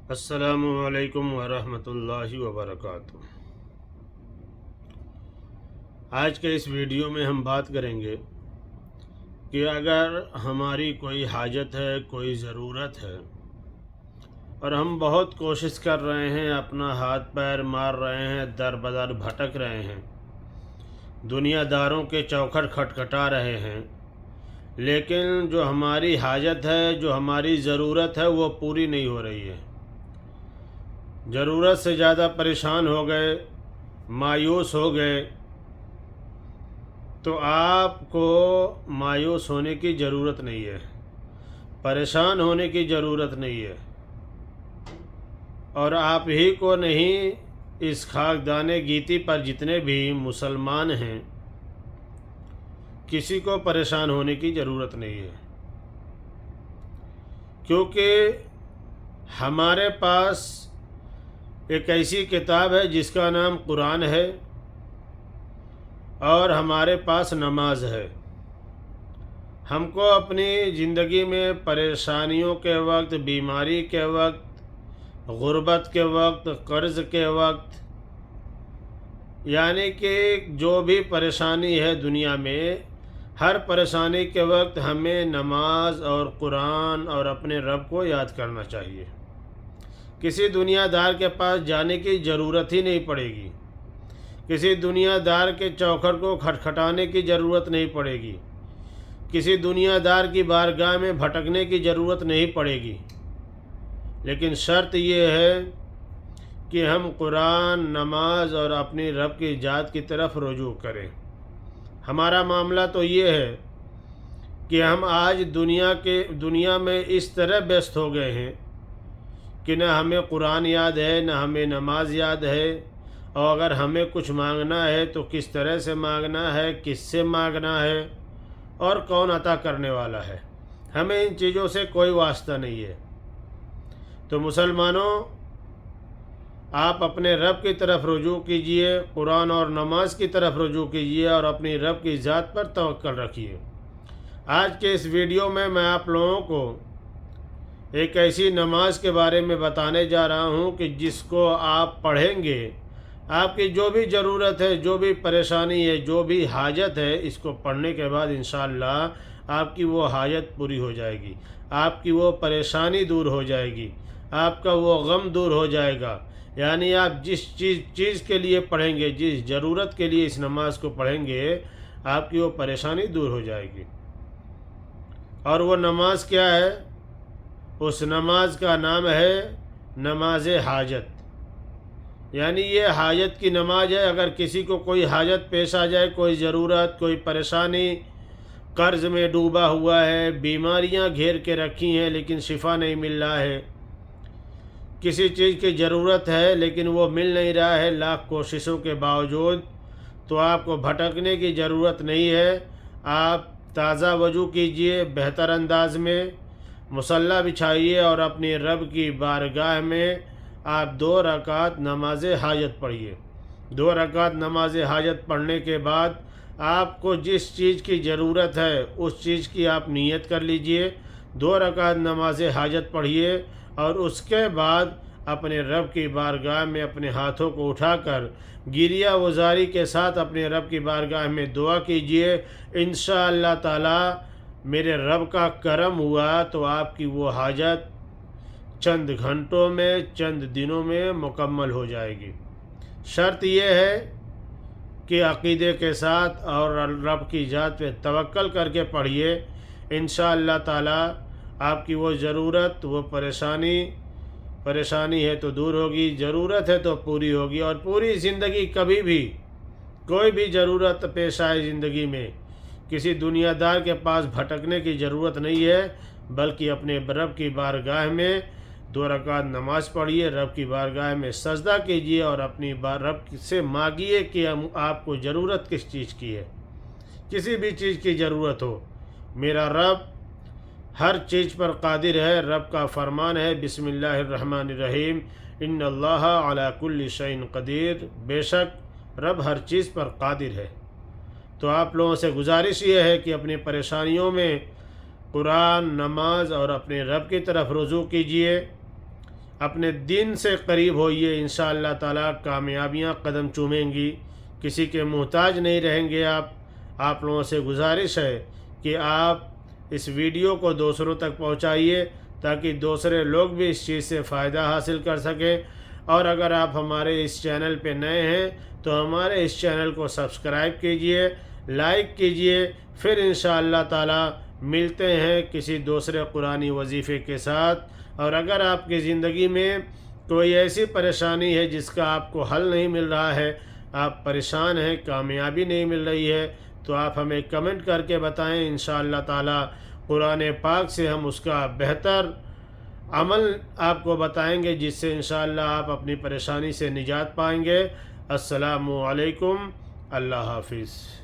السلام علیکم ورحمۃ اللہ وبرکاتہ۔ آج کے اس ویڈیو میں ہم بات کریں گے کہ اگر ہماری کوئی حاجت ہے، کوئی ضرورت ہے اور ہم بہت کوشش کر رہے ہیں، اپنا ہاتھ پیر مار رہے ہیں، در بدر بھٹک رہے ہیں، دنیا داروں کے چوکھٹ کھٹکھٹا رہے ہیں، لیکن جو ہماری حاجت ہے، جو ہماری ضرورت ہے وہ پوری نہیں ہو رہی ہے، ضرورت سے زیادہ پریشان ہو گئے، مایوس ہو گئے، تو آپ کو مایوس ہونے کی ضرورت نہیں ہے، پریشان ہونے کی ضرورت نہیں ہے، اور آپ ہی کو نہیں، اس خاکدانِ گیتی پر جتنے بھی مسلمان ہیں کسی کو پریشان ہونے کی ضرورت نہیں ہے، کیونکہ ہمارے پاس ایک ایسی کتاب ہے جس کا نام قرآن ہے، اور ہمارے پاس نماز ہے۔ ہم کو اپنی زندگی میں پریشانیوں کے وقت، بیماری کے وقت، غربت کے وقت، قرض کے وقت، یعنی کہ جو بھی پریشانی ہے دنیا میں، ہر پریشانی کے وقت ہمیں نماز اور قرآن اور اپنے رب کو یاد کرنا چاہیے۔ کسی دنیا دار کے پاس جانے کی ضرورت ہی نہیں پڑے گی، کسی دنیا دار کے چوکھٹ کو کھٹکھٹانے کی ضرورت نہیں پڑے گی، کسی دنیا دار کی بارگاہ میں بھٹکنے کی ضرورت نہیں پڑے گی، لیکن شرط یہ ہے کہ ہم قرآن، نماز اور اپنی رب کی ذات کی طرف رجوع کریں۔ ہمارا معاملہ تو یہ ہے کہ ہم آج دنیا میں اس طرح ویست ہو گئے ہیں کہ نہ ہمیں قرآن یاد ہے، نہ ہمیں نماز یاد ہے، اور اگر ہمیں کچھ مانگنا ہے تو کس طرح سے مانگنا ہے، کس سے مانگنا ہے، اور کون عطا کرنے والا ہے، ہمیں ان چیزوں سے کوئی واسطہ نہیں ہے۔ تو مسلمانوں، آپ اپنے رب کی طرف رجوع کیجئے، قرآن اور نماز کی طرف رجوع کیجئے، اور اپنی رب کی ذات پر توکل رکھیے۔ آج کے اس ویڈیو میں آپ لوگوں کو ایک ایسی نماز کے بارے میں بتانے جا رہا ہوں کہ جس کو آپ پڑھیں گے، آپ کی جو بھی ضرورت ہے، جو بھی پریشانی ہے، جو بھی حاجت ہے، اس کو پڑھنے کے بعد انشاءاللہ آپ کی وہ حاجت پوری ہو جائے گی، آپ کی وہ پریشانی دور ہو جائے گی، آپ کا وہ غم دور ہو جائے گا۔ یعنی آپ جس چیز کے لیے پڑھیں گے، جس ضرورت کے لیے اس نماز کو پڑھیں گے، آپ کی وہ پریشانی دور ہو جائے گی۔ اور وہ نماز کیا ہے؟ اس نماز کا نام ہے نماز حاجت۔ یعنی یہ حاجت کی نماز ہے۔ اگر کسی کو کوئی حاجت پیش آ جائے، کوئی ضرورت، کوئی پریشانی، قرض میں ڈوبا ہوا ہے، بیماریاں گھیر کے رکھی ہیں لیکن شفا نہیں مل رہا ہے، کسی چیز کی ضرورت ہے لیکن وہ مل نہیں رہا ہے لاکھ کوششوں کے باوجود، تو آپ کو بھٹکنے کی ضرورت نہیں ہے۔ آپ تازہ وضو کیجئے، بہتر انداز میں مصلی بچھائیے، اور اپنی رب کی بارگاہ میں آپ 2 رکعت نماز حاجت پڑھیے۔ 2 رکعت نماز حاجت پڑھنے کے بعد آپ کو جس چیز کی ضرورت ہے اس چیز کی آپ نیت کر لیجئے، 2 رکعت نماز حاجت پڑھیے، اور اس کے بعد اپنے رب کی بارگاہ میں اپنے ہاتھوں کو اٹھا کر گریہ وزاری کے ساتھ اپنے رب کی بارگاہ میں دعا کیجئے۔ انشاءاللہ تعالی میرے رب کا کرم ہوا تو آپ کی وہ حاجت چند گھنٹوں میں، چند دنوں میں مکمل ہو جائے گی۔ شرط یہ ہے کہ عقیدے کے ساتھ اور رب کی ذات پہ توکل کر کے پڑھیے۔ انشاءاللہ تعالی آپ کی وہ ضرورت، وہ پریشانی ہے تو دور ہوگی، ضرورت ہے تو پوری ہوگی، اور پوری زندگی کبھی بھی کوئی بھی ضرورت پیش آئے زندگی میں، کسی دنیا دار کے پاس بھٹکنے کی ضرورت نہیں ہے، بلکہ اپنے رب کی بارگاہ میں 2 رکعت نماز پڑھیے، رب کی بارگاہ میں سجدہ کیجیے، اور اپنی رب سے مانگیے کہ آپ کو ضرورت کس چیز کی ہے۔ کسی بھی چیز کی ضرورت ہو، میرا رب ہر چیز پر قادر ہے۔ رب کا فرمان ہے، بسم اللہ الرحمن الرحیم، ان اللہ علی کل شیء قدیر، بے شک رب ہر چیز پر قادر ہے۔ تو آپ لوگوں سے گزارش یہ ہے کہ اپنی پریشانیوں میں قرآن، نماز اور اپنے رب کی طرف رجوع کیجئے۔ اپنے دین سے قریب ہوئیے، انشاءاللہ تعالیٰ کامیابیاں قدم چومیں گی، کسی کے محتاج نہیں رہیں گے آپ لوگوں سے گزارش ہے کہ آپ اس ویڈیو کو دوسروں تک پہنچائیے تاکہ دوسرے لوگ بھی اس چیز سے فائدہ حاصل کر سکیں۔ اور اگر آپ ہمارے اس چینل پہ نئے ہیں تو ہمارے اس چینل کو سبسکرائب کیجئے، لائک کیجئے، پھر انشاءاللہ تعالیٰ ملتے ہیں کسی دوسرے قرآنی وظیفے کے ساتھ۔ اور اگر آپ کی زندگی میں کوئی ایسی پریشانی ہے جس کا آپ کو حل نہیں مل رہا ہے، آپ پریشان ہیں، کامیابی نہیں مل رہی ہے، تو آپ ہمیں کمنٹ کر کے بتائیں، انشاءاللہ تعالیٰ قرآن پاک سے ہم اس کا بہتر عمل آپ کو بتائیں گے جس سے انشاءاللہ آپ اپنی پریشانی سے نجات پائیں گے۔ السلام علیکم، اللہ حافظ۔